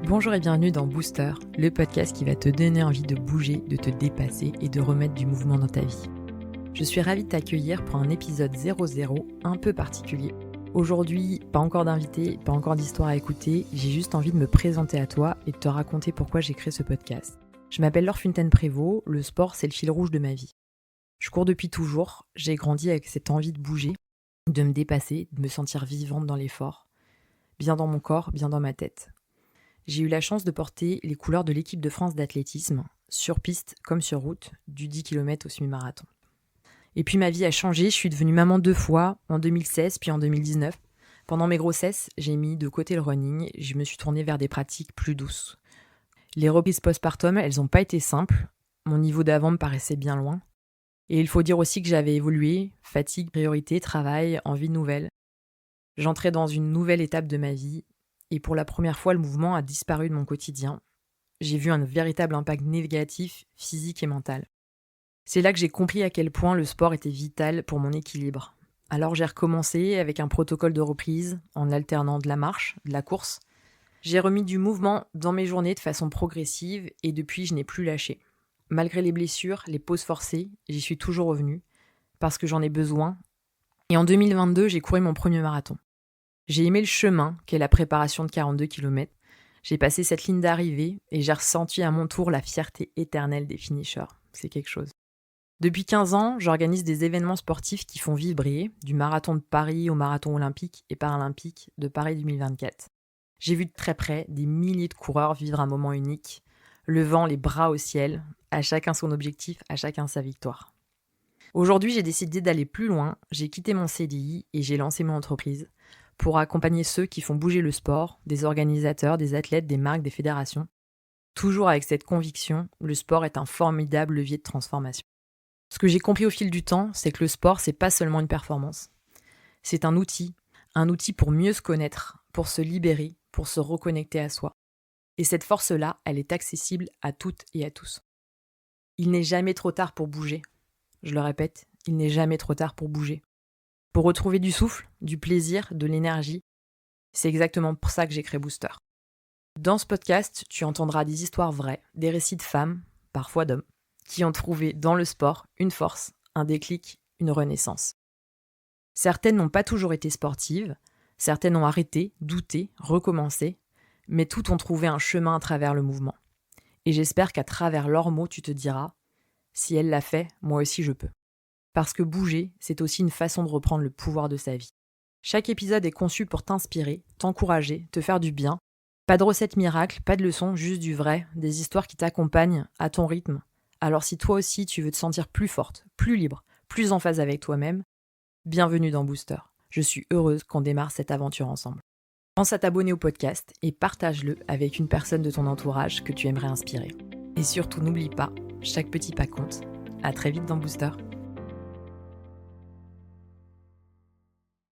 Bonjour et bienvenue dans Booster, le podcast qui va te donner envie de bouger, de te dépasser et de remettre du mouvement dans ta vie. Je suis ravie de t'accueillir pour un épisode 00 un peu particulier. Aujourd'hui, pas encore d'invité, pas encore d'histoire à écouter, j'ai juste envie de me présenter à toi et de te raconter pourquoi j'ai créé ce podcast. Je m'appelle Laure Fontaine-Prévot, le sport c'est le fil rouge de ma vie. Je cours depuis toujours, j'ai grandi avec cette envie de bouger, de me dépasser, de me sentir vivante dans l'effort, bien dans mon corps, bien dans ma tête. J'ai eu la chance de porter les couleurs de l'équipe de France d'athlétisme, sur piste comme sur route, du 10 km au semi-marathon. Et puis ma vie a changé, je suis devenue maman 2 fois, en 2016 puis en 2019. Pendant mes grossesses, j'ai mis de côté le running, je me suis tournée vers des pratiques plus douces. Les reprises postpartum, elles n'ont pas été simples, mon niveau d'avant me paraissait bien loin. Et il faut dire aussi que j'avais évolué, fatigue, priorité, travail, envie nouvelle. J'entrais dans une nouvelle étape de ma vie, et pour la première fois, le mouvement a disparu de mon quotidien. J'ai vu un véritable impact négatif, physique et mental. C'est là que j'ai compris à quel point le sport était vital pour mon équilibre. Alors j'ai recommencé avec un protocole de reprise, en alternant de la marche, de la course. J'ai remis du mouvement dans mes journées de façon progressive, et depuis je n'ai plus lâché. Malgré les blessures, les pauses forcées, j'y suis toujours revenue, parce que j'en ai besoin. Et en 2022, j'ai couru mon premier marathon. J'ai aimé le chemin qu'est la préparation de 42 km. J'ai passé cette ligne d'arrivée et j'ai ressenti à mon tour la fierté éternelle des finishers. C'est quelque chose. Depuis 15 ans, j'organise des événements sportifs qui font vibrer, du marathon de Paris au marathon olympique et paralympique de Paris 2024. J'ai vu de très près des milliers de coureurs vivre un moment unique, levant les bras au ciel, à chacun son objectif, à chacun sa victoire. Aujourd'hui, j'ai décidé d'aller plus loin, j'ai quitté mon CDI et j'ai lancé mon entreprise pour accompagner ceux qui font bouger le sport, des organisateurs, des athlètes, des marques, des fédérations. Toujours avec cette conviction, le sport est un formidable levier de transformation. Ce que j'ai compris au fil du temps, c'est que le sport, c'est pas seulement une performance. C'est un outil pour mieux se connaître, pour se libérer, pour se reconnecter à soi. Et cette force-là, elle est accessible à toutes et à tous. Il n'est jamais trop tard pour bouger. Je le répète, il n'est jamais trop tard pour bouger. Pour retrouver du souffle, du plaisir, de l'énergie, c'est exactement pour ça que j'ai créé Booster. Dans ce podcast, tu entendras des histoires vraies, des récits de femmes, parfois d'hommes, qui ont trouvé dans le sport une force, un déclic, une renaissance. Certaines n'ont pas toujours été sportives, certaines ont arrêté, douté, recommencé, mais toutes ont trouvé un chemin à travers le mouvement. Et j'espère qu'à travers leurs mots, tu te diras « Si elle l'a fait, moi aussi je peux ». Parce que bouger, c'est aussi une façon de reprendre le pouvoir de sa vie. Chaque épisode est conçu pour t'inspirer, t'encourager, te faire du bien. Pas de recette miracle, pas de leçons, juste du vrai, des histoires qui t'accompagnent à ton rythme. Alors si toi aussi tu veux te sentir plus forte, plus libre, plus en phase avec toi-même, bienvenue dans Booster. Je suis heureuse qu'on démarre cette aventure ensemble. Pense à t'abonner au podcast et partage-le avec une personne de ton entourage que tu aimerais inspirer. Et surtout n'oublie pas, chaque petit pas compte. À très vite dans Booster.